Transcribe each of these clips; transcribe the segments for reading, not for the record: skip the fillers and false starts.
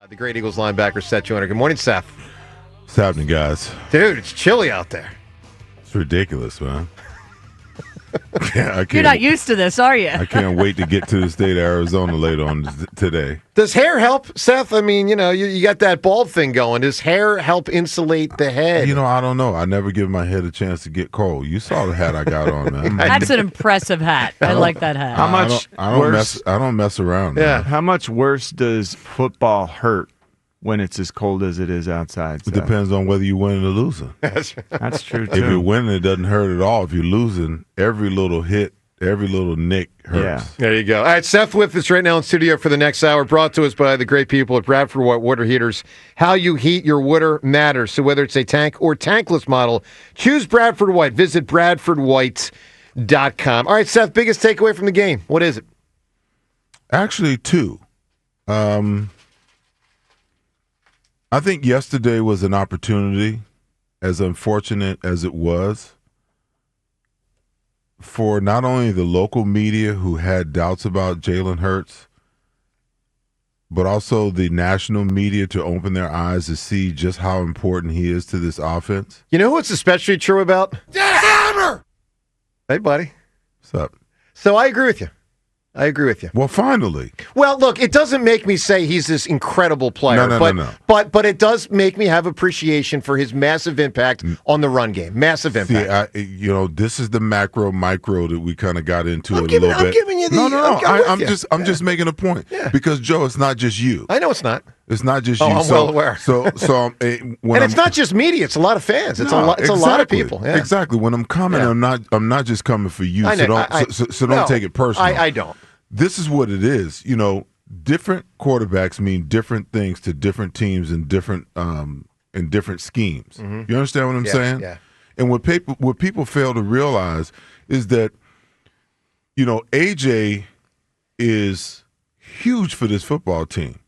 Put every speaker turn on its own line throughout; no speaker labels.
The great Eagles linebacker, Seth Joyner. Good morning, Seth.
What's happening, guys?
Dude, it's chilly out there.
It's ridiculous, man.
You're not used to this, are you?
I can't wait to get to the state of Arizona later on today.
Does hair help, Seth? I mean, you got that bald thing going. Does hair help insulate the head?
I don't know. I never give my head a chance to get cold. You saw the hat I got on, man.
That's an impressive hat. I like that hat.
How much
I don't
worse?
I don't mess around.
Yeah.
Man.
How much worse does football hurt when it's as cold as it is outside?
It depends on whether you're winning or losing.
That's true too.
If you're winning, it doesn't hurt at all. If you're losing, every little hit, every little nick hurts.
Yeah.
There you go. All right, Seth with us right now in studio for the next hour, brought to us by the great people at Bradford White Water Heaters. How you heat your water matters. So whether it's a tank or tankless model, choose Bradford White. Visit BradfordWhite.com. All right, Seth, biggest takeaway from the game. What is it?
Actually, two. I think yesterday was an opportunity, as unfortunate as it was, for not only the local media who had doubts about Jalen Hurts, but also the national media to open their eyes to see just how important he is to this offense.
You know what's especially true about? The hammer! Hey, buddy.
What's up?
So I agree with you.
Well, finally.
Well, look, it doesn't make me say he's this incredible player,
No.
but it does make me have appreciation for his massive impact on the run game. Massive impact.
See, this is the micro that we kind of got into
I'm
a little bit.
I'm giving you the.
I'm just making a point because Joe, it's not just you.
I know it's not.
It's not just
Oh,
you.
I'm well aware.
It's
not just media; it's a lot of fans. It's a lot of people. Yeah.
Exactly. When I'm coming, I'm not just coming for you.
I know,
So don't take it personal.
I don't.
This is what it is. Different quarterbacks mean different things to different teams in different schemes.
Mm-hmm.
You understand what I'm saying?
Yeah.
And what people fail to realize is that, AJ is huge for this football team.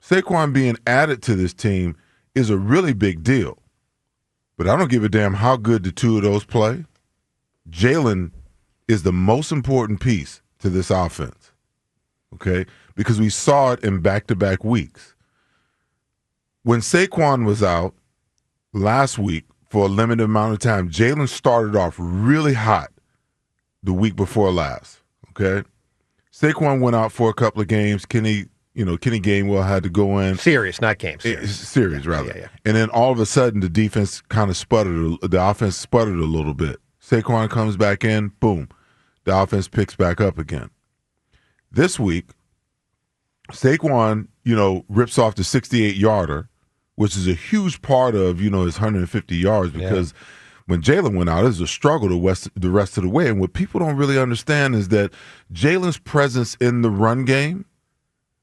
Saquon being added to this team is a really big deal. But I don't give a damn how good the two of those play. Jalen is the most important piece to this offense, okay? Because we saw it in back-to-back weeks. When Saquon was out last week for a limited amount of time, Jalen started off really hot the week before last, okay? Saquon went out for a couple of games. Kenny Gainwell had to go in.
Serious, not games.
Series, rather.
Yeah.
And then all of a sudden, the defense kind of sputtered. The offense sputtered a little bit. Saquon comes back in, boom. The offense picks back up again. This week, Saquon, rips off the 68-yarder, which is a huge part of, his 150 yards because when Jalen went out, it was a struggle the rest of the way. And what people don't really understand is that Jalen's presence in the run game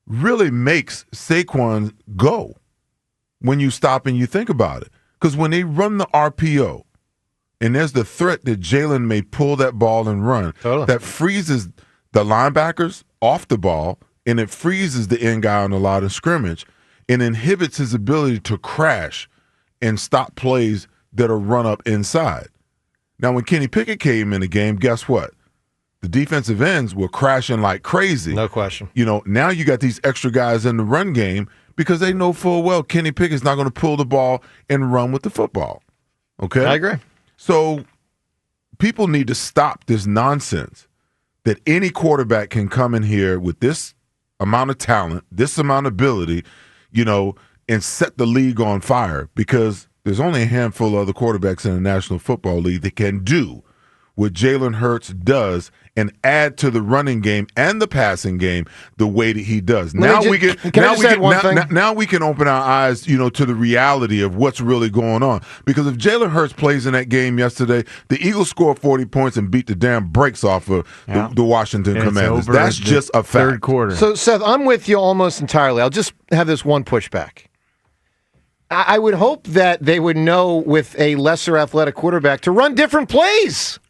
really makes Saquon go when you stop and you think about it. Because when they run the RPO, and there's the threat that Jalen may pull that ball and run.
Totally.
That freezes the linebackers off the ball, and it freezes the end guy on the line of scrimmage and inhibits his ability to crash and stop plays that are run up inside. Now, when Kenny Pickett came in the game, guess what? The defensive ends were crashing like crazy.
No question.
Now you got these extra guys in the run game because they know full well Kenny Pickett's not going to pull the ball and run with the football. Okay?
I agree.
So people need to stop this nonsense that any quarterback can come in here with this amount of talent, this amount of ability, and set the league on fire because there's only a handful of other quarterbacks in the National Football League that can do what Jalen Hurts does and add to the running game and the passing game the way that he does. Now we can open our eyes, to the reality of what's really going on. Because if Jalen Hurts plays in that game yesterday, the Eagles score 40 points and beat the damn brakes off of the Washington Commanders. That's just a fact.
Third quarter.
So, Seth, I'm with you almost entirely. I'll just have this one pushback. I would hope that they would know with a lesser athletic quarterback to run different plays.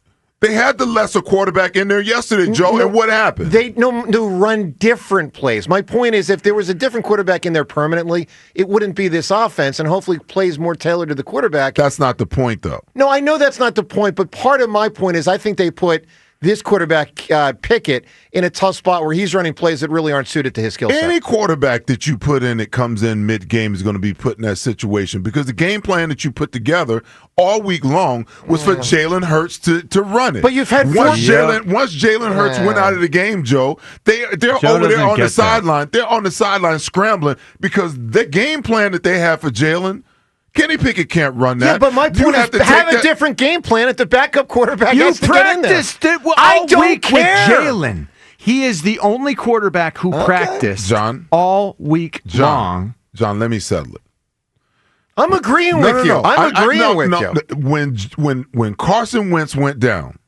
They had the lesser quarterback in there yesterday, Joe, and what happened?
They run different plays. My point is, if there was a different quarterback in there permanently, it wouldn't be this offense, and hopefully plays more tailored to the quarterback.
That's not the point, though.
No, I know that's not the point, but part of my point is I think they put this quarterback, Pickett, in a tough spot where he's running plays that really aren't suited to his skill set.
Any quarterback that you put in that comes in mid-game is going to be put in that situation because the game plan that you put together all week long was for Jalen Hurts to run it.
But you've had
once Jalen Hurts went out of the game, Joe, they're over there on the sideline. They're on the sideline scrambling because the game plan that they have for Jalen, Kenny Pickett can't run that.
Yeah, but my point is have a different game plan at the backup quarterback.
You
has to get in there.
practiced it all
I don't
week
care.
with Jalen. He is the only quarterback who practiced all week long.
John, let me settle it.
I'm agreeing with you. I'm agreeing with you.
When Carson Wentz went down,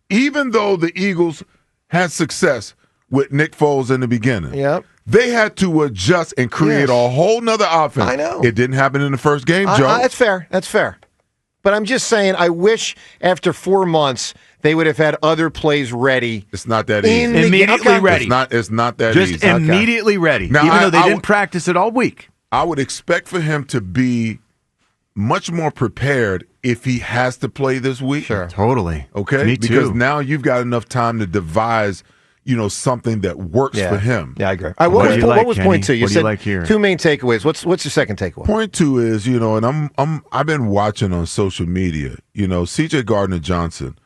even though the Eagles had success with Nick Foles in the beginning, they had to adjust and create a whole nother offense.
I know.
It didn't happen in the first game, Joe.
That's fair. That's fair. But I'm just saying, I wish after 4 months they would have had other plays ready.
It's not that easy.
Immediately ready.
It's not that
Just
easy.
immediately ready.
Now,
even though they didn't practice it all week.
I would expect for him to be much more prepared if he has to play this week.
Sure.
Totally.
Okay?
Me too.
Because now you've got enough time to devise something that works for him.
Yeah, I agree. What was point two?
What do you like here?
Two main takeaways. What's your second takeaway?
Point two is, and I've been watching on social media, CJ Gardner-Johnson,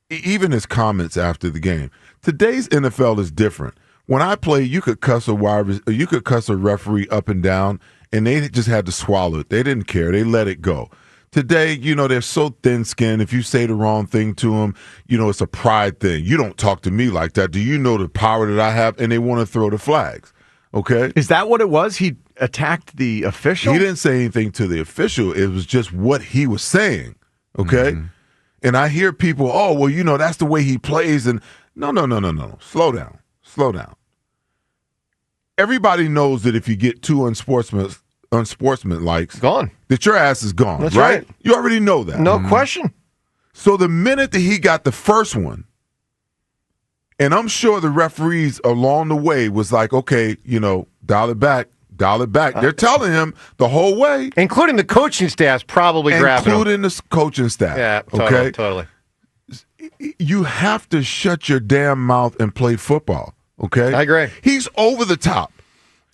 even his comments after the game. Today's NFL is different. When I play, you could cuss a referee up and down, and they just had to swallow it. They didn't care. They let it go. Today, they're so thin-skinned. If you say the wrong thing to them, it's a pride thing. You don't talk to me like that. Do you know the power that I have? And they want to throw the flags. Okay?
Is that what it was? He attacked the official?
He didn't say anything to the official. It was just what he was saying. Okay? Mm-hmm. And I hear people, that's the way he plays. And no. Slow down. Everybody knows that if you get too unsportsmanlike,
gone.
That your ass is gone.
That's
right?
right.
You already know that.
No question.
So the minute that he got the first one, and I'm sure the referees along the way was like, okay, dial it back. They're telling him the whole way.
Including the coaching staff probably grabbing him.
Including the coaching staff.
Yeah, totally.
You have to shut your damn mouth and play football. Okay?
I agree.
He's over the top.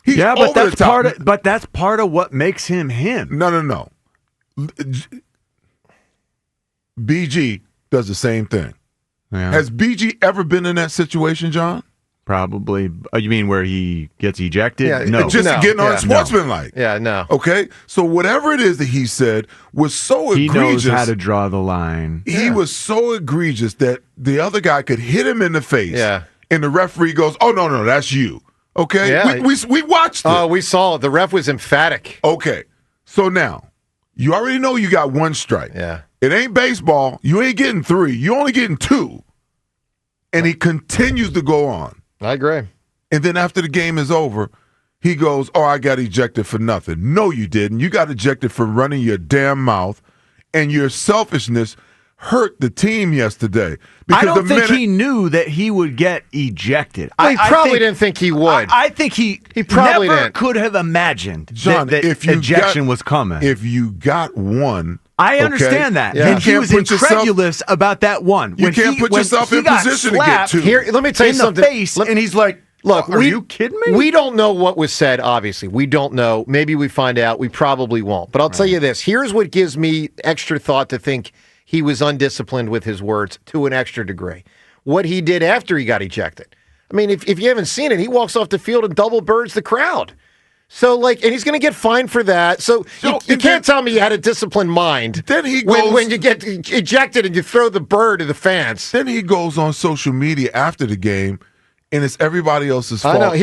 But that's part of what makes him him.
No. BG does the same thing.
Yeah.
Has BG ever been in that situation, John?
Probably. You mean where he gets ejected?
Yeah,
no.
Just getting unsportsmanlike.
Yeah, no.
Okay? So whatever it is that he said was so egregious.
He knows how to draw the line.
He was so egregious that the other guy could hit him in the face.
Yeah.
And the referee goes, oh, no, that's you. Okay?
Yeah.
We watched it.
Oh, we saw it. The ref was emphatic.
Okay. So now, you already know you got one strike.
Yeah.
It ain't baseball. You ain't getting 3. You only getting 2. And he continues to go on.
I agree.
And then after the game is over, he goes, I got ejected for nothing. No, you didn't. You got ejected for running your damn mouth, and your selfishness hurt the team yesterday.
I don't think he knew that he would get ejected.
Well, he probably didn't think he would.
I think he
probably
never
didn't.
could have imagined
John,
that ejection was coming.
If you got one,
I understand that.
Yeah.
And he was incredulous about that one.
You can't put yourself in position to get 2.
Here, let me tell you something.
In the face, and he's like,
look,
are you kidding me?
We don't know what was said, obviously. We don't know. Maybe we find out. We probably won't. But I'll tell you this. Here's what gives me extra thought to think he was undisciplined with his words to an extra degree. What he did after he got ejected. I mean, if you haven't seen it, he walks off the field and double birds the crowd. So, and he's going to get fined for that. So you can't tell me you had a disciplined mind.
Then he goes,
when you get ejected and you throw the bird to the fans.
Then he goes on social media after the game, and it's everybody else's fault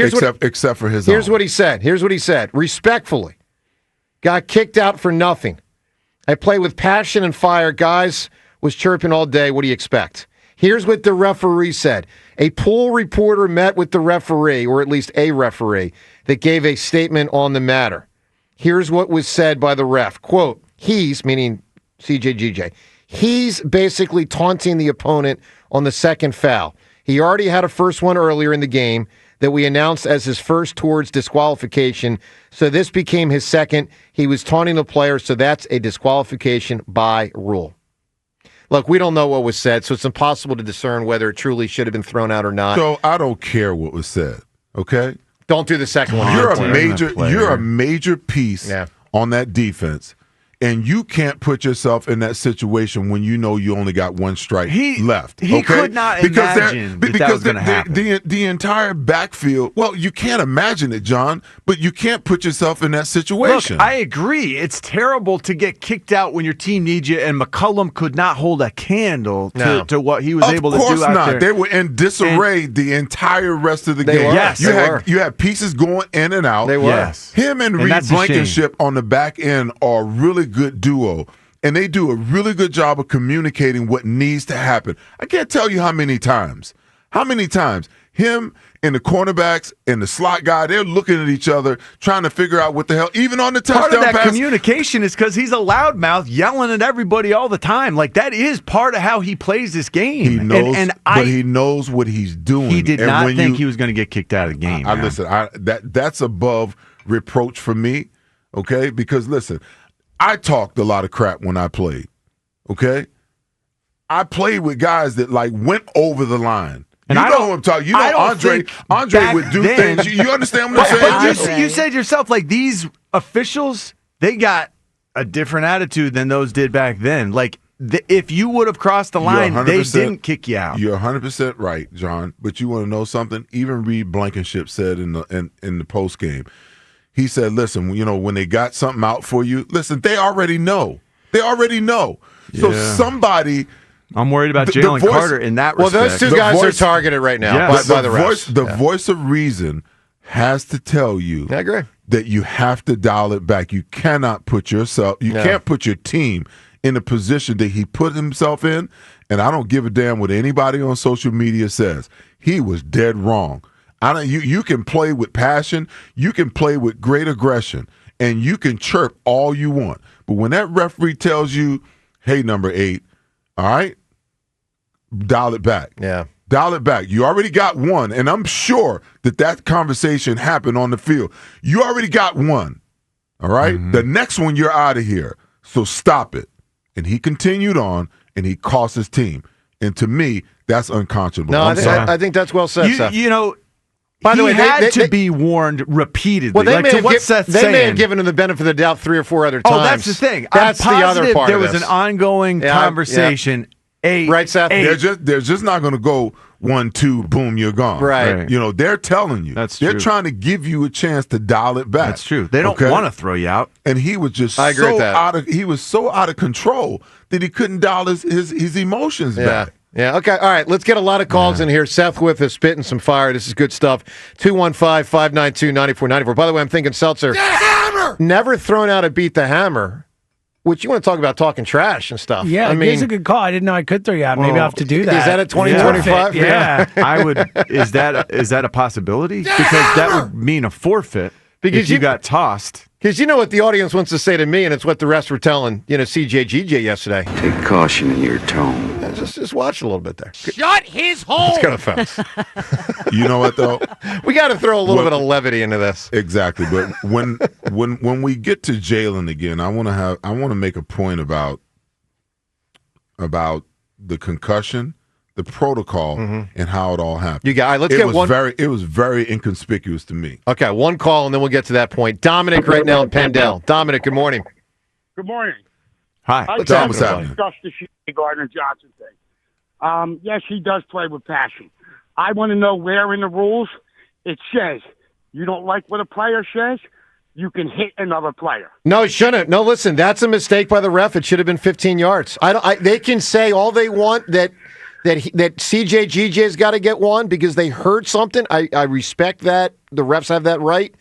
except for his own.
Here's what he said. Respectfully, got kicked out for nothing. I play with passion and fire. Guys was chirping all day. What do you expect? Here's what the referee said. A pool reporter met with the referee, or at least a referee, that gave a statement on the matter. Here's what was said by the ref. Quote, he's, meaning CJGJ, he's basically taunting the opponent on the second foul. He already had a first one earlier in the game that we announced as his first towards disqualification. So this became his second. He was taunting the player, so that's a disqualification by rule. Look, we don't know what was said, so it's impossible to discern whether it truly should have been thrown out or not.
So I don't care what was said, okay?
Don't do the second one.
You're a major piece on that defense, and you can't put yourself in that situation when you know you only got one strike left.
He could not imagine that was going to happen.
The entire backfield, well, you can't imagine it, John, but you can't put yourself in that situation.
Look, I agree. It's terrible to get kicked out when your team needs you, and McCollum could not hold a candle to what he was able to do out there. Of course not.
They were in disarray the entire rest of the game.
Yes,
you had pieces going in and out.
They were.
Yes.
Him and Reed Blankenship on the back end are a really good duo, and they do a really good job of communicating what needs to happen. I can't tell you how many times him and the cornerbacks and the slot guy, they're looking at each other trying to figure out what the hell, even on the touchdown pass.
Part of that communication is because he's a loudmouth yelling at everybody all the time. Like, that is part of how he plays this game.
He knows, but he knows what he's doing.
He did not think he was going to get kicked out of the game.
Listen, that's above reproach for me, okay? Because, listen, I talked a lot of crap when I played, okay? I played with guys that, like, went over the line. And you know who I'm talking. You know, Andre would do things. You understand what I'm saying?
But you said yourself, like, these officials, they got a different attitude than those did back then. Like, if you would have crossed the line, they didn't kick you out.
You're 100% right, John. But you want to know something? Even Reed Blankenship said in the post game, he said, "Listen, you know, when they got something out for you, listen, they already know. They already know. So somebody."
I'm worried about Jalen Carter in that respect.
Well, those two guys are targeted right now by the refs.
The voice of reason has to tell you that you have to dial it back. You cannot put can't put your team in a position that he put himself in, and I don't give a damn what anybody on social media says. He was dead wrong. You can play with passion, you can play with great aggression, and you can chirp all you want. But when that referee tells you, hey, number 8, all right, dial it back.
Yeah.
Dial it back. You already got one, and I'm sure that conversation happened on the field. You already got one, all right? The next one, you're out of here. So stop it. And he continued on, and he cost his team. And to me, that's unconscionable.
No, I think that's well said, Seth.
You know,
by the way,
they had to be warned repeatedly.
Well, they may
have
given him the benefit of the doubt 3 or 4 other times.
Oh, that's the thing.
That's the other part
there
of
was
this.
an ongoing conversation.
Right, Seth?
They're just not going to go 1, 2, boom, you're gone.
Right.
You know, they're telling you.
That's
they're
true.
trying to give you a chance to dial it back.
That's true. They don't want to throw you out.
And he was just he was so out of control that he couldn't dial his emotions back.
Yeah, okay. All right, let's get a lot of calls in here. Seth with us, spitting some fire. This is good stuff. 215-592-9494. By the way, I'm thinking Seltzer.
The hammer!
Never thrown out a beat the hammer. Which you want to talk about talking trash and stuff.
Yeah, I mean, it's a good call. I didn't know I could throw you out. Maybe I'll have to do that.
Is that a 2025?
Yeah.
I would. Is that a possibility? Because that would mean a forfeit if you got tossed.
Because you know what the audience wants to say to me, and it's what the rest were telling, CJ GJ yesterday.
Take caution in your tone.
Just watch a little bit there.
Shut his hole!
It's kind of fast.
You know what, though?
We got to throw a little bit of levity into this.
Exactly. But when we get to Jalen again, I want to make a point about the concussion, the protocol, and how it all happened. It was very inconspicuous to me.
Okay, one call, and then we'll get to that point. Dominic right now in Pendel. Dominic, good morning.
Good morning.
Hi.
I
What's happening?
discussed the Gardner-Johnson thing. Yes, he does play with passion. I want to know where in the rules it says you don't like what a player says, you can hit another player.
No, it shouldn't. No, listen, that's a mistake by the ref. It should have been 15 yards. They can say all they want that CJ GJ's got to get one because they heard something. I respect that. The refs have that right.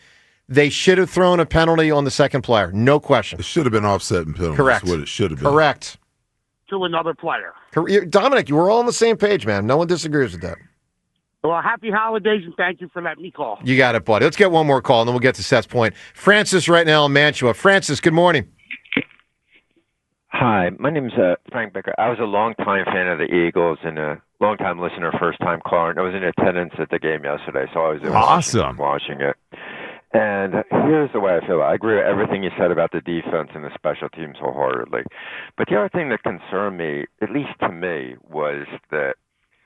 They should have thrown a penalty on the second player. No question.
It should have been offset and penalty.
Correct.
That's what it should have been.
Correct.
To another player.
Dominic, we're all on the same page, man. No one disagrees with that.
Well, happy holidays, and thank you for letting me call.
You got it, buddy. Let's get one more call, and then we'll get to Seth's point. Francis right now in Mantua. Francis, good morning.
Hi, my name's Frank Becker. I was a longtime fan of the Eagles and a longtime listener, first-time caller, and I was in attendance at the game yesterday, so I was
awesome
watching it. And here's the way I feel. I agree with everything you said about the defense and the special teams wholeheartedly. But the other thing that concerned me, at least to me, was that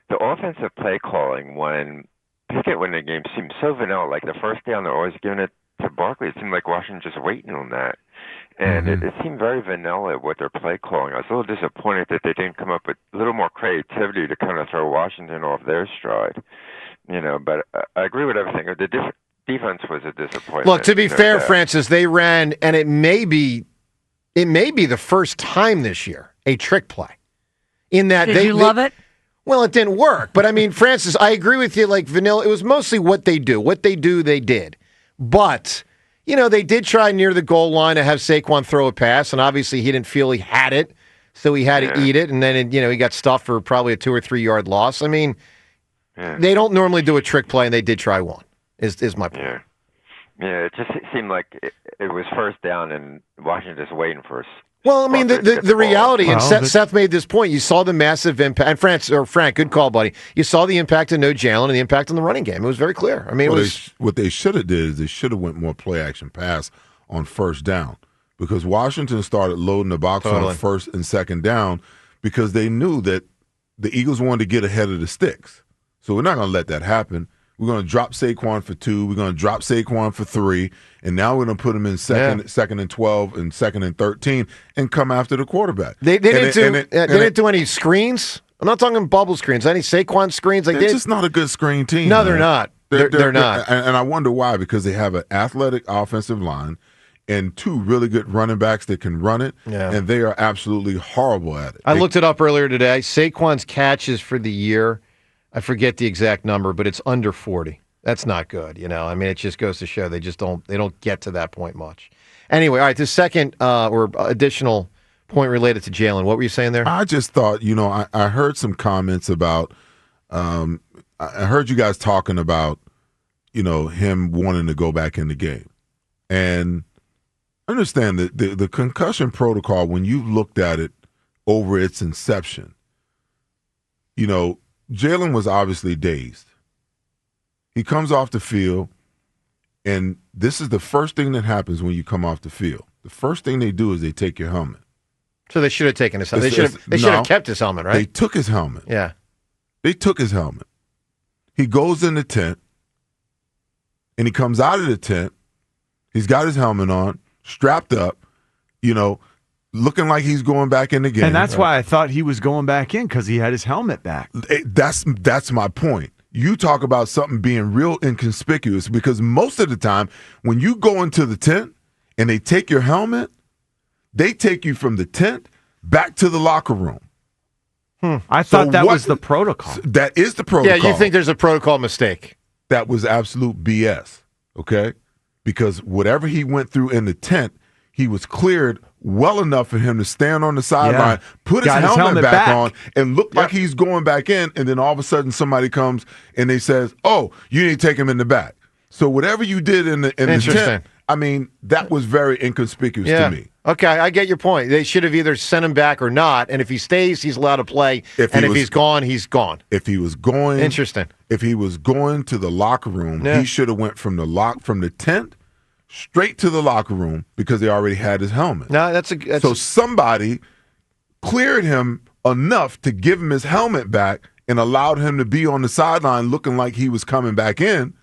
the offensive play calling when Pickett went in the game seemed so vanilla. Like the first down, they're always giving it to Barkley. It seemed like Washington just waiting on that. And it seemed very vanilla with their play calling. I was a little disappointed that they didn't come up with a little more creativity to kind of throw Washington off their stride. But I agree with everything. The defense was a disappointment.
Look, to be fair, Francis, they ran, and it may be the first time this year, a trick play. In that
Did you love it?
Well, it didn't work. But, I mean, Francis, I agree with you, like vanilla. It was mostly what they do. What they do, they did. But, they did try near the goal line to have Saquon throw a pass, and obviously he didn't feel he had it, so he had to eat it, and then, he got stuffed for probably a 2 or 3 yard loss. I mean, they don't normally do a trick play, and they did try one, is my point.
Yeah, it just seemed like it was first down, and Washington just waiting for us.
Well, I mean, the reality, and Seth made this point, you saw the massive impact, and Frank, good call, buddy. You saw the impact of no Jalen and the impact on the running game. It was very clear. I mean,
what they should have did is they should have went more play-action pass on first down because Washington started loading the box on first and second down because they knew that the Eagles wanted to get ahead of the sticks. So we're not going to let that happen. We're going to drop Saquon for 2. We're going to drop Saquon for 3. And now we're going to put him in second and 12 and second and 13 and come after the quarterback. They
didn't do any screens. I'm not talking bubble screens. Any Saquon screens?
They're just not a good screen team.
No, they're not. They're not.
And I wonder why, because they have an athletic offensive line and 2 really good running backs that can run it, and they are absolutely horrible at it.
I looked it up earlier today. Saquon's catches for the year, I forget the exact number, but it's under 40. That's not good, I mean, it just goes to show they don't get to that point much. Anyway, all right, the second or additional point related to Jalen. What were you saying there?
I just thought, I heard some comments about, I heard you guys talking about, him wanting to go back in the game. And understand that the concussion protocol, when you looked at it over its inception, Jalen was obviously dazed. He comes off the field, and this is the first thing that happens when you come off the field. The first thing they do is they take your helmet.
So they should have taken his helmet. They should have kept his helmet, right?
They took his helmet.
Yeah.
They took his helmet. He goes in the tent, and he comes out of the tent. He's got his helmet on, strapped up, looking like he's going back in the game.
And that's why I thought he was going back in, because he had his helmet back.
That's my point. You talk about something being real inconspicuous, because most of the time when you go into the tent and they take your helmet, they take you from the tent back to the locker room.
I thought that was the protocol.
That is the protocol.
Yeah, you think there's a protocol mistake.
That was absolute BS, okay? Because whatever he went through in the tent, he was cleared well enough for him to stand on the sideline, put his helmet back on, and look like he's going back in, and then all of a sudden somebody comes and they says, oh, you need to take him in the back. So whatever you did in the tent, I mean, that was very inconspicuous to me.
Okay, I get your point. They should have either sent him back or not, and if he stays, he's allowed to play, if he's gone, he's gone.
If he was going If he was going to the locker room, he should have went from the tent straight to the locker room, because they already had his helmet.
No,
so somebody cleared him enough to give him his helmet back and allowed him to be on the sideline looking like he was coming back in,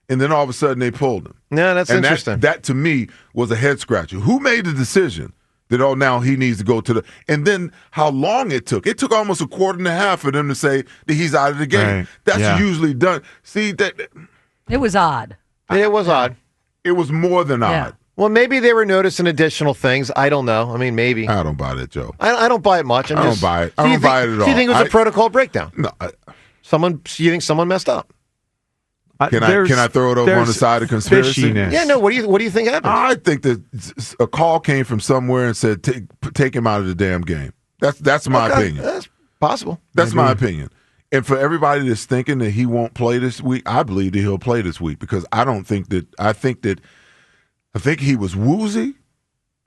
and then all of a sudden they pulled him.
Yeah, that's interesting.
That to me was a head scratcher. Who made the decision that, now he needs to go to the – and then how long it took. It took almost a quarter and a half for them to say that he's out of the game.
Right.
That's usually done. See, that
It was odd.
It was odd.
It was more than odd.
Well, maybe they were noticing additional things. I don't know. I mean, maybe.
I don't buy that, Joe.
I don't buy it much.
I don't buy it. I don't buy it at all.
Do you think it was a protocol breakdown?
No.
You think someone messed up?
Can I throw it over on the side of conspiracy?
Fishiness.
Yeah, no. What do you think happened?
I think that a call came from somewhere and said, take him out of the damn game. That's my opinion.
That's possible.
That's my opinion. And for everybody that's thinking that he won't play this week, I believe that he'll play this week, because I think he was woozy,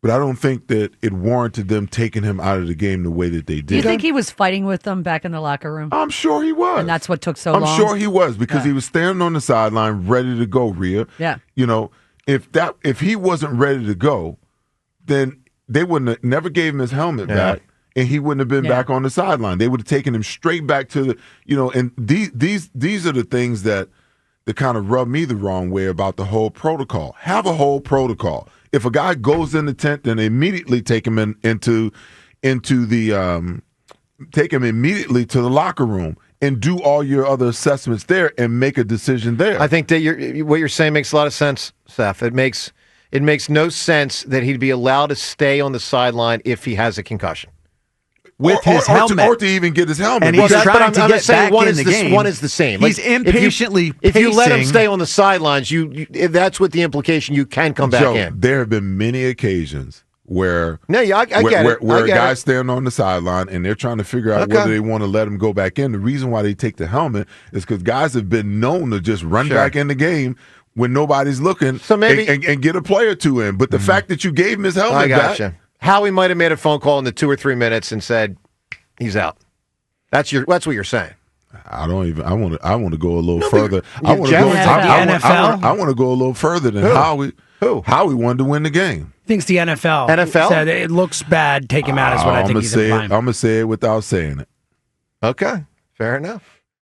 but I don't think that it warranted them taking him out of the game the way that they did.
Do you think he was fighting with them back in the locker room?
I'm sure he was.
And that's what took so long?
I'm sure he was, because he was standing on the sideline ready to go, Rhea.
Yeah.
if he wasn't ready to go, then they wouldn't have never gave him his helmet back, and he wouldn't have been back on the sideline. They would have taken him straight back to the, and these are the things that kind of rub me the wrong way about the whole protocol. Have a whole protocol. If a guy goes in the tent, then immediately take him into the take him immediately to the locker room and do all your other assessments there and make a decision there.
I think that what you're saying makes a lot of sense, Seth. It makes no sense that he'd be allowed to stay on the sideline if he has a concussion.
With his helmet.
Or to even get his helmet.
And he's trying to get back in the game.
One is the same.
He's impatiently
if you let him
pacing.
stay on the sidelines, that's what the implication, you can come back in.
There have been many occasions where
I get it.
Where a guy's standing on the sideline and they're trying to figure out whether they want to let him go back in. The reason why they take the helmet is because guys have been known to just run back in the game when nobody's looking,
so maybe,
and get a play or two in. But the fact that you gave him his helmet back,
Howie might have made a phone call in the 2 or 3 minutes and said he's out. That's what you're saying.
I want to go a little further. I want to go a little further than Howie. Howie wanted to win the game.
Thinks the NFL said it looks bad. Take him out is what I think he's implying.
I'm gonna say it without saying it.
Okay, fair enough.